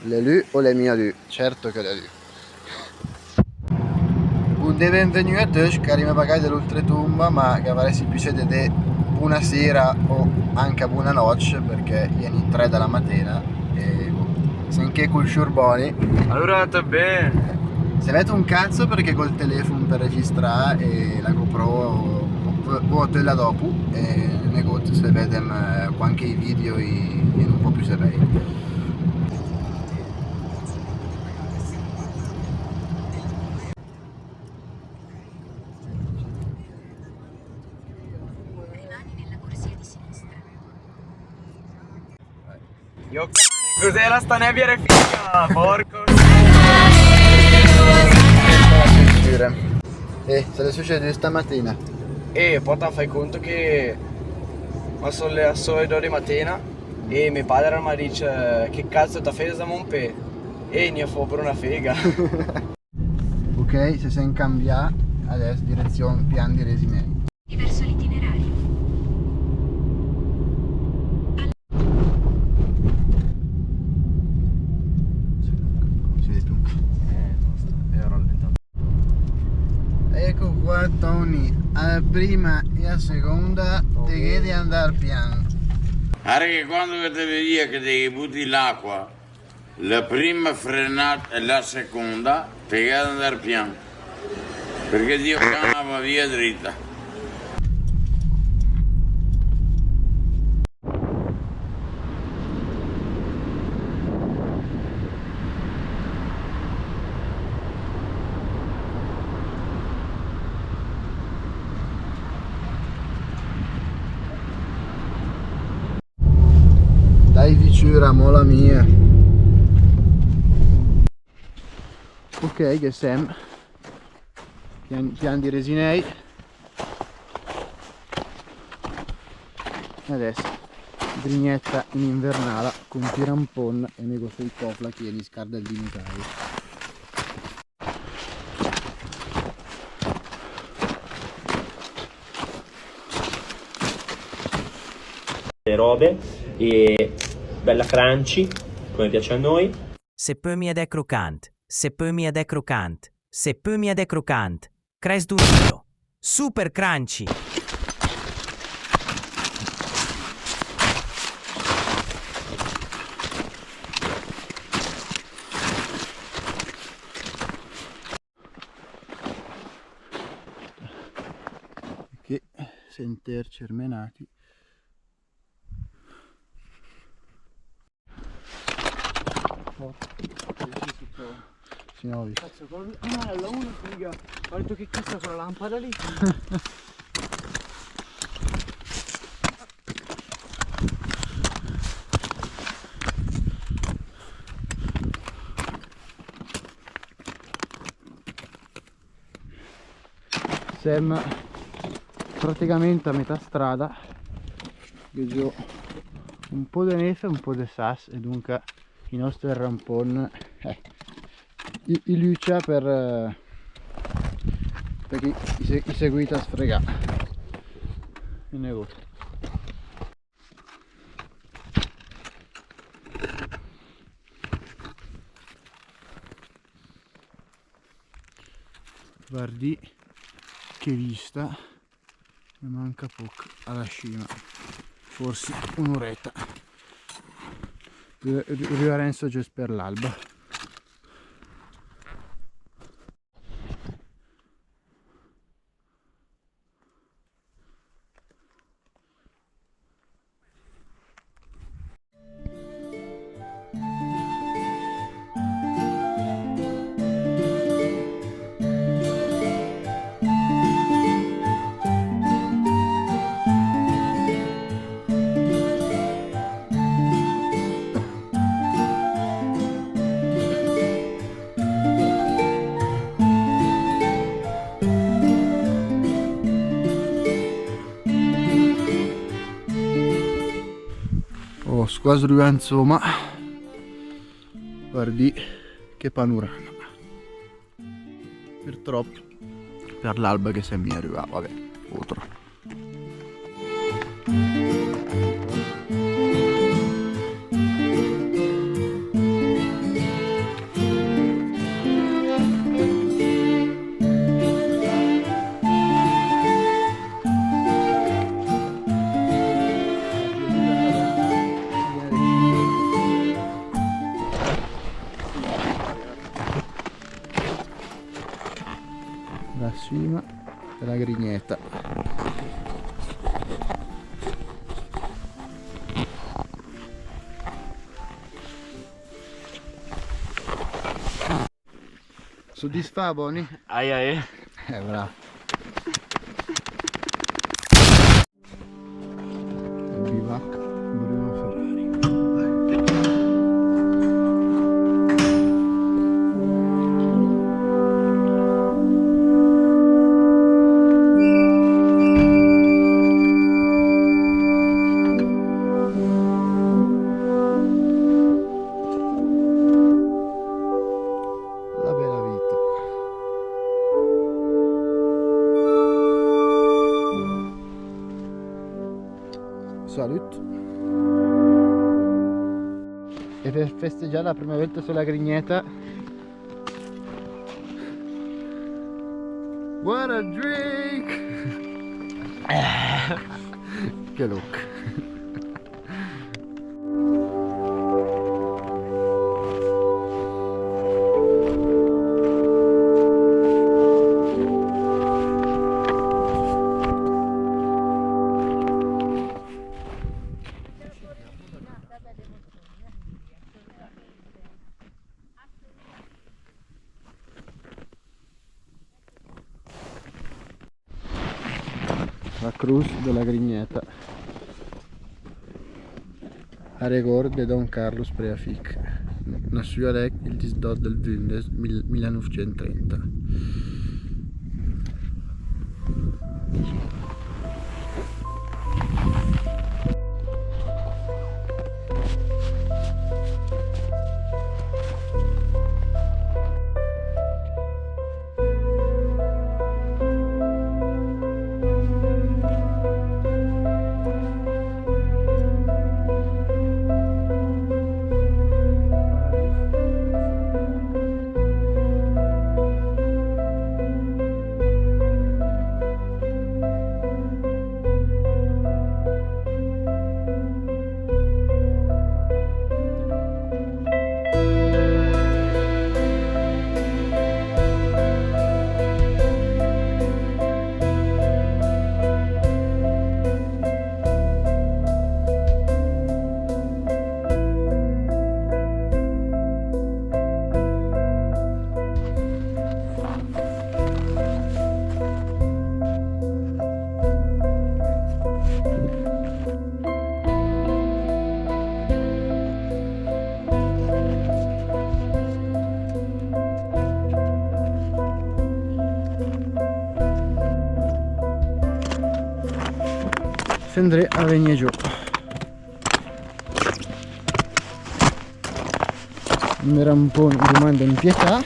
Le Lu o le mia Lu? Certo che le Lu. Un de benvenuti a tutti, cari miei bagagli dell'Ultretumba, ma che avresti più di buonasera o anche buonanotte, perché ieri 3 della mattina e senché col sciurboni. Allora sta bene. Se metto un cazzo perché col telefono per registrare e la GoPro vuoto là dopo e negozio se vediamo qualche video in un po' più severi. Io cane, cos'era sta nebbia figa? Porco. Se le succede stamattina. E poi ti fai conto che ma sono le 2 di mattina e mio padre mi dice che cazzo ti fai da Monpe? E ne fa per una figa. Ok, se sei in cambia adesso direzione Pian di Resimei. Verso l'itinerario. Si vede più. È rallentato. Ecco qua Tony, alla prima e alla seconda ti chiedi di andare piano. Guarda che quando ti vedi che devi butti l'acqua, la prima frenata e la seconda ti chiedi di andare piano. Perché Dio va via dritta. Dai vicura, mola mia. Ok, che siamo pian di Resinei. Adesso grignetta in invernala con tirampon e negozio di cofla che gli scarda il dimitario. Le robe e bella crunchy come piace a noi. C'est peu mieux des croquantes, c'est peu mieux des croquantes, c'est peu mieux des croquantes. Cres duro, super crunchy. Che senter cermenati. Sì, no, ho visto. Cazzo, la una figa. Ho detto che cazzo con la lampada lì. Siamo praticamente a metà strada, vedo un po' di neve e un po' di sas e dunque i nostri rampon i lucia per chi i seguita a sfregare il negozio. Guardi che vista, mi manca poco alla cima, forse un'oretta. Rivarenzo già per l'alba. Oh, quasi insomma, guardi che panorama. Purtroppo per l'alba che se mi arriva, vabbè, altro. la Grigneta. Soddisfa, Boni? Ai. Bravo. Bivac Bruno Ferrari. La bella vita. Salut. E per festeggiare la prima volta sulla Grigneta, what a drink! Che look. La cruz della Grigneta a rigor de Don Carlos Preafic, nascuto il 18 del 20 1930. Andrei a venire giù. Mi era un po' una domanda in pietà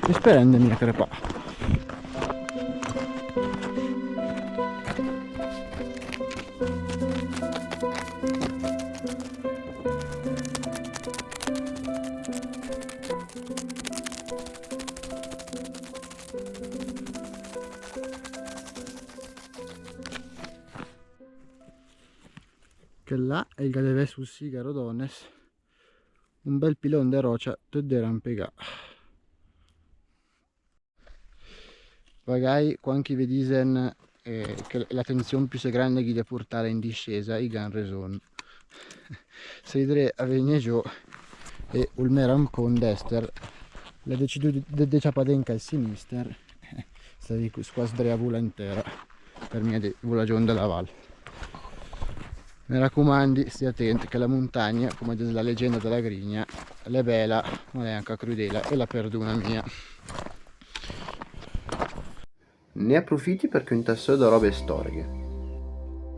e sperando mi crepà. Che là è il Gadevè sul Sigaro Dones, un bel pilone de roccia tutto rampegà. Magari quando vi dicono che la tensione più grande che da portare in discesa i gran ragione. Se idrei a venire giù e il mero un po' in destra, la decido di ciapadenca al sinistro, stavi quasi drea vola intera per mia vola giù della valle. Mi raccomandi, stia attenti che la montagna, come dice la leggenda della Grigna, è bella, ma è anche crudele e la perdona mia. Ne approfitti perché un tassello da robe storiche.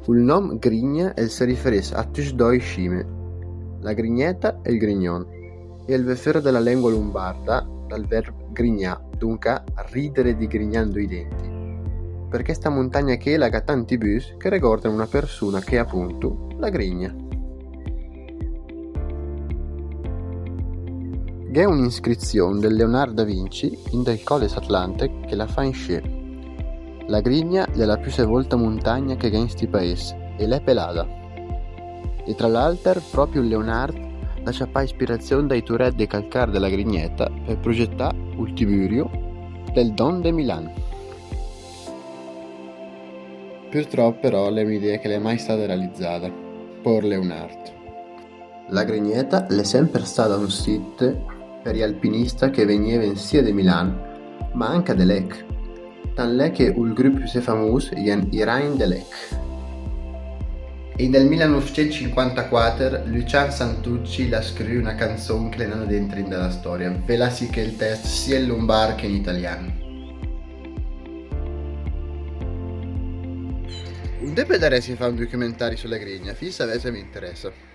Il nome Grigna si riferisce a tutti due scime, la Grigneta e il Grignon, e il vefero della lingua lombarda dal verbo grignà, dunque ridere di grignando i denti. Perché sta montagna che ha tanti bus che ricordano una persona che è appunto la Grigna. C'è un'iscrizione del Leonardo da Vinci in del Colles Atlantic che la fa in scie. La Grigna è la più sevolta montagna che c'è in sti paese e l'è pelata. E tra l'altro proprio Leonardo lascia ispirazione dai turetti e calcar della Grigneta per progettare il Tiburio del Don de Milan. Purtroppo però le mie idee che le è mai stata realizzata, porle un'arte. La Grigneta è sempre stata un sito per gli alpinisti che venivano sia di Milan ma anche da Lec, tanto che il gruppo più famoso è i Rain de Lec. E nel 1954 Lucian Santucci la scrive una canzone che le hanno dentro nella storia, ve la sì che il testo sia in lombardo che in italiano. Un tempo adesso si fa un documentario sulla Grigna, fissa se mi interessa.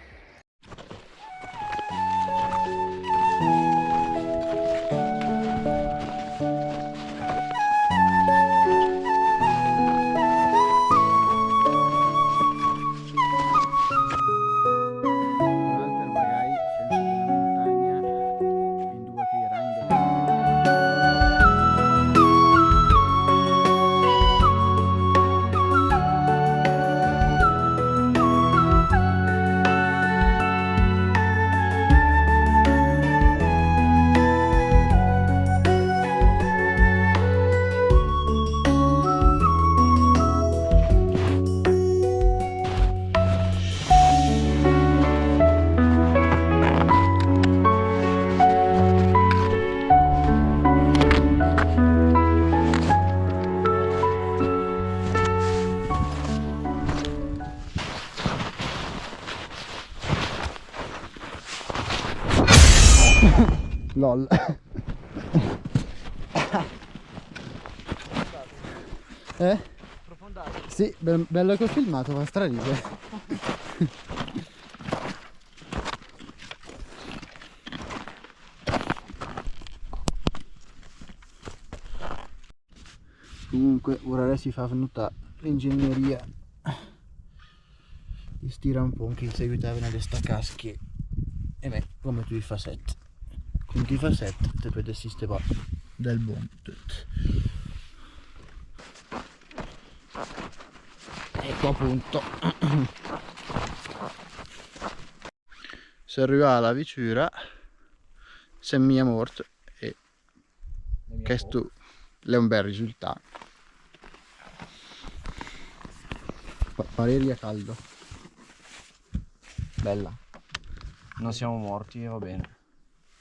LOL. Sì, bello che ho filmato, fa straridere. Comunque ora si fa venuta l'ingegneria di stira un po' che seguitava nelle sta casche e me come tu fa 7 con chi fa 7 te puoi sistemare del buon tutto. Ecco appunto si arriva alla vicura se mi è morto e questo è un bel risultato. Pareri a caldo, Bella. Non siamo morti e va bene.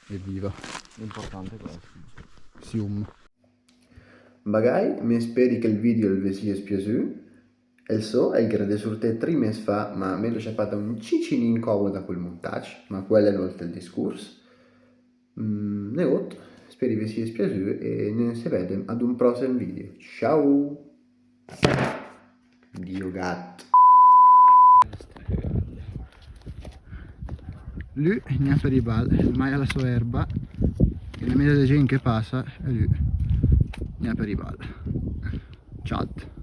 evviva, L'importante è questo. sium. Magari mi speri che il video vi sia piaciuto. E so è che su te 3 mesi fa, ma mi ho fatto un cicino incomodo col montaggio, ma quello è l'oltre il discorso. Spero vi sia piaciuto e ne si vede ad un prossimo video. Ciao! Dio gatto! Lui ne ha per i bal, ormai ha la sua erba e la media della gente che passa e lui ne ha per i bal. Ciao!